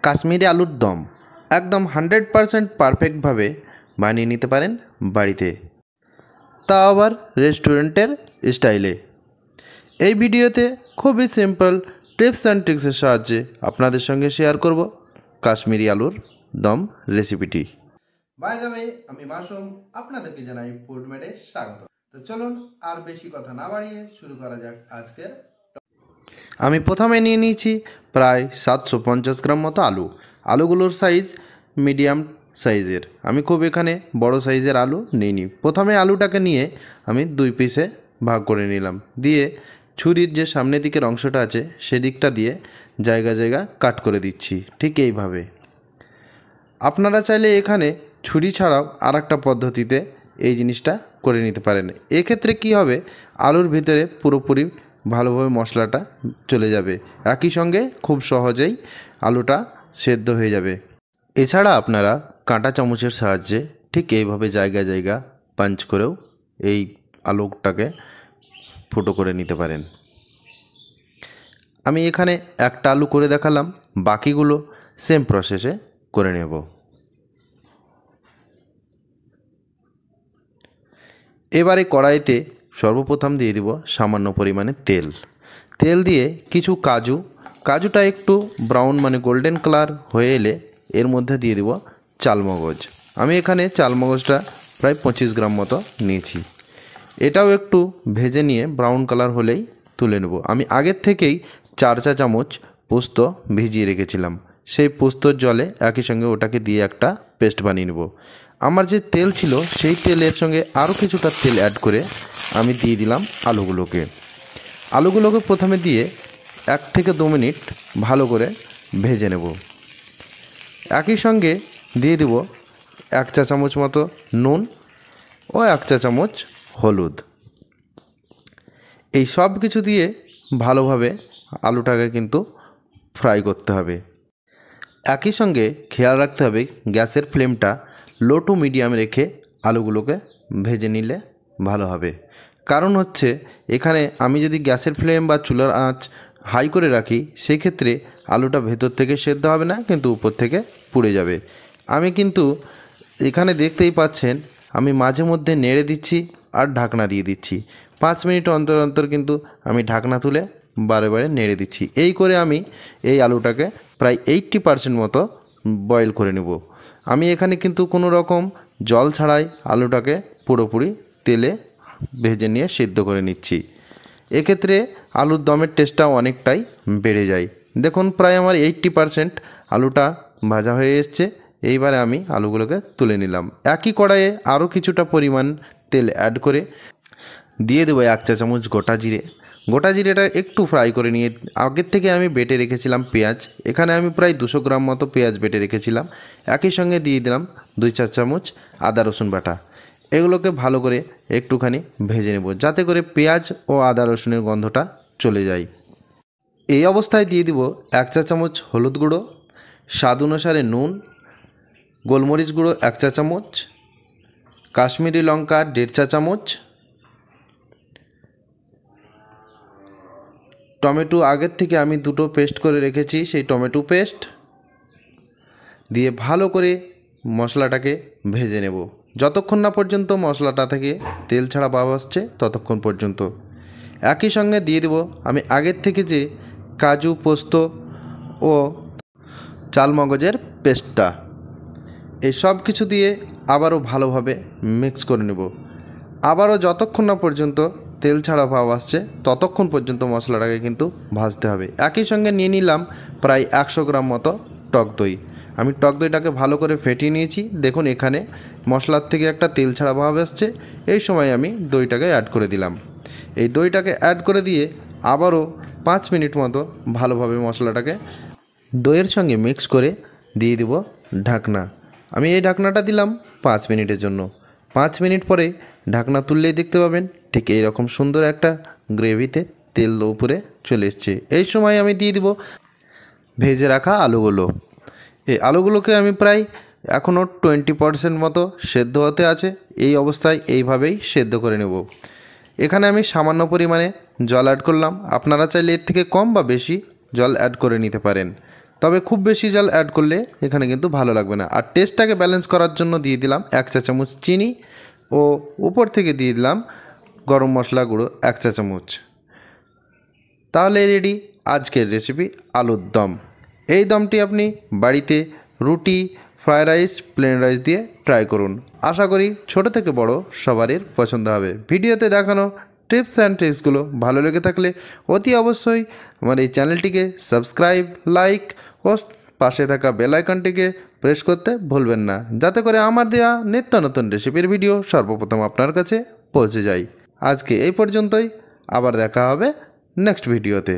কাশ্মীরি আলুর দম একদম 100% পারফেক্টভাবে বানিয়ে নিতে পারেন বাড়িতে, তা আবার রেস্টুরেন্টের স্টাইলে। এই ভিডিওতে খুবই সিম্পল টিপস অ্যান্ড ট্রিক্সের সাহায্যে আপনাদের সঙ্গে শেয়ার করব কাশ্মীরি আলুর দম রেসিপিটি। বাই দ্য ওয়ে, আমি মাসুম, আপনাদেরকে জানাই ফুডমেডে স্বাগত। তো চলুন আর বেশি কথা না বাড়িয়ে শুরু করা যাক আজকের। আমি প্রথমে নিয়ে নিয়েছি প্রায় 750 গ্রাম মতো আলু। আলুগুলোর সাইজ মিডিয়াম সাইজের, আমি খুব এখানে বড় সাইজের আলু নিইনি। প্রথমে আলুটাকে নিয়ে আমি 2 পিসে ভাগ করে নিলাম, দিয়ে ছুরির যে সামনের দিকের অংশটা আছে সেদিকটা দিয়ে জায়গা জায়গা কাট করে দিচ্ছি, ঠিক এইভাবে। আপনারা চাইলে এখানে ছুরি ছাড়াও আর একটা পদ্ধতিতে এই জিনিসটা করে নিতে পারেন। এক্ষেত্রে কি হবে, আলুর ভিতরে পুরোপুরি ভালোভাবে মশলাটা চলে যাবে, একই সঙ্গে খুব সহজেই আলুটা সেদ্ধ হয়ে যাবে। এছাড়া আপনারা কাঁটা চামচের সাহায্যে ঠিক এইভাবে জায়গা জায়গা পাঞ্চ করেও এই আলুটাকে ফুটো করে নিতে পারেন। আমি এখানে একটা আলু করে দেখালাম, বাকিগুলো সেম প্রসেসে করে নেব। এবারে কড়াইতে সর্বপ্রথম দিয়ে দিব সামান্য পরিমাণে তেল দিয়ে কিছু কাজুটা একটু ব্রাউন মানে গোল্ডেন কালার হয়ে এলে এর মধ্যে দিয়ে দিব চালমগজ। আমি এখানে চালমগজটা প্রায় 25 গ্রাম মতো নিয়েছি। এটাও একটু ভেজে নিয়ে ব্রাউন কালার হলেই তুলে নেব। আমি আগের থেকেই 4 চা চামচ পোস্ত ভিজিয়ে রেখেছিলাম, সেই পোস্তর জলে একই সঙ্গে ওটাকে দিয়ে একটা পেস্ট বানিয়ে নেব। আমার যে তেল ছিল সেই তেলের সঙ্গে আরও কিছুটা তেল অ্যাড করে আমি দিয়ে দিলাম আলুগুলোকে প্রথমে দিয়ে 1 থেকে 2 মিনিট ভালো করে ভেজে নেব। একই সঙ্গে দিয়ে দেব 1 চা চামচ মতো নুন ও 1 চা চামচ হলুদ। এই সব কিছু দিয়ে ভালোভাবে আলুটাকে কিন্তু ফ্রাই করতে হবে। একই সঙ্গে খেয়াল রাখতে হবে গ্যাসের ফ্লেমটা লো টু মিডিয়াম রেখে আলুগুলোকে ভেজে নিলে ভালো হবে। কারণ হচ্ছে এখানে আমি যদি গ্যাসের ফ্লেম বা চুলার আঁচ হাই করে রাখি সেক্ষেত্রে আলুটা ভেতর থেকে সেদ্ধ হবে না, কিন্তু উপর থেকে পুড়ে যাবে। আমি কিন্তু এখানে দেখতেই পাচ্ছেন আমি মাঝে মধ্যে নেড়ে দিচ্ছি আর ঢাকনা দিয়ে দিচ্ছি। 5 মিনিট অন্তর অন্তর কিন্তু আমি ঢাকনা তুলে বারে বারে নেড়ে দিচ্ছি। এই করে আমি এই আলুটাকে প্রায় 80% মতো বয়েল করে নেব। আমি এখানে কিন্তু কোনো রকম জল ছাড়াই আলুটাকে পুরোপুরি তেলে ভেজে নিয়ে সিদ্ধ করে নিচ্ছি। এক্ষেত্রে আলুর দমের টেস্টটা অনেকটাই বেড়ে যায়। দেখুন প্রায় আমার 80% আলুটা ভাজা হয়ে এসছে। এইবারে আমি আলুগুলোকে তুলে নিলাম। একই কড়াইয়ে আরও কিছুটা পরিমাণ তেল অ্যাড করে দিয়ে দেবো 1 চা চামচ গোটা জিরেটা একটু ফ্রাই করে নিয়ে আগের থেকে আমি বেটে রেখেছিলাম পেঁয়াজ। এখানে আমি প্রায় 200 গ্রাম মতো পেঁয়াজ বেটে রেখেছিলাম। একই সঙ্গে দিয়ে দিলাম 2 চা চামচ আদা রসুন বাটা। এগুলোকে ভালো করে একটুখানি ভেজে নেব যাতে করে পেঁয়াজ ও আদা রসুনের গন্ধটা চলে যায়। এই অবস্থায় দিয়ে দিব 1 চা চামচ হলুদ গুঁড়ো, স্বাদ অনুসারে নুন, গোলমরিচ গুঁড়ো 1 চা চামচ, কাশ্মীরি লঙ্কা 1.5 চা চামচ, টমেটো আগের থেকে আমি 2টো পেস্ট করে রেখেছি, সেই টমেটো পেস্ট দিয়ে ভালো করে মশলাটাকে ভেজে নেব যতক্ষণ না পর্যন্ত মশলাটা থেকে তেল ছাড়া ভাব আসছে ততক্ষণ পর্যন্ত। একই সঙ্গে দিয়ে দেব আমি আগের থেকে যে কাজু, পোস্ত ও চালমগজের পেস্টটা। এই সব কিছু দিয়ে আবারও ভালোভাবে মিক্স করে নেব। আবারও যতক্ষণ না পর্যন্ত তেল ছাড়া ভাব আসছে ততক্ষণ পর্যন্ত মশলাটাকে কিন্তু ভাজতে হবে। একই সঙ্গে নিয়ে নিলাম প্রায় 100 গ্রাম মতো টক দই। আমি টক দইটাকে ভালো করে ফেটিয়ে নিয়েছি। দেখুন এখানে মশলার থেকে একটা তেল ছাড়া ভাব আসছে। এই সময় আমি দইটাকে অ্যাড করে দিলাম। এই দইটাকে অ্যাড করে দিয়ে আবারও 5 মিনিট মতো ভালোভাবে মশলাটাকে দইয়ের সঙ্গে মিক্স করে দিয়ে দেব ঢাকনা। আমি এই ঢাকনাটা দিলাম 5 মিনিটের জন্য। 5 মিনিট পরে ঢাকনা তুললেই দেখতে পাবেন ঠিক এইরকম সুন্দর একটা গ্রেভিতে তেল উপরে চলে এসছে। এই সময় আমি দিয়ে দিব ভেজে রাখা আলুগুলো। এই আলুগুলোকে আমি প্রায় এখনও 20% মতো সেদ্ধ হতে আছে। এই অবস্থায় এইভাবেই সেদ্ধ করে নেব। এখানে আমি সামান্য পরিমাণে জল অ্যাড করলাম। আপনারা চাইলে এর থেকে কম বা বেশি জল অ্যাড করে নিতে পারেন। তবে খুব বেশি জল অ্যাড করলে এখানে কিন্তু ভালো লাগবে না। আর টেস্টটাকে ব্যালেন্স করার জন্য দিয়ে দিলাম 1 চা চামচ চিনি ও উপর থেকে দিয়ে দিলাম গরম মশলা গুঁড়ো 1 চা চামচ। তাহলে রেডি আজকের রেসিপি আলুর দম। এই দমটি আপনি বাড়িতে রুটি, ফ্রায়েড রাইস, প্লেন রাইস দিয়ে ট্রাই করুন। আশা করি ছোট থেকে বড় সবারই পছন্দ হবে। ভিডিওতে দেখানো টিপস অ্যান্ড ট্রিক্সগুলো ভালো লেগে থাকলে অতি অবশ্যই আমার এই চ্যানেলটিকে সাবস্ক্রাইব, লাইক ও পাশে থাকা বেল আইকনটিকে প্রেস করতে ভুলবেন না, যাতে করে আমার দেওয়া নিত্য নতুন রেসিপির ভিডিও সর্বপ্রথম আপনার কাছে পৌঁছে যায়। আজকে এই পর্যন্তই, আবার দেখা হবে নেক্সট ভিডিওতে।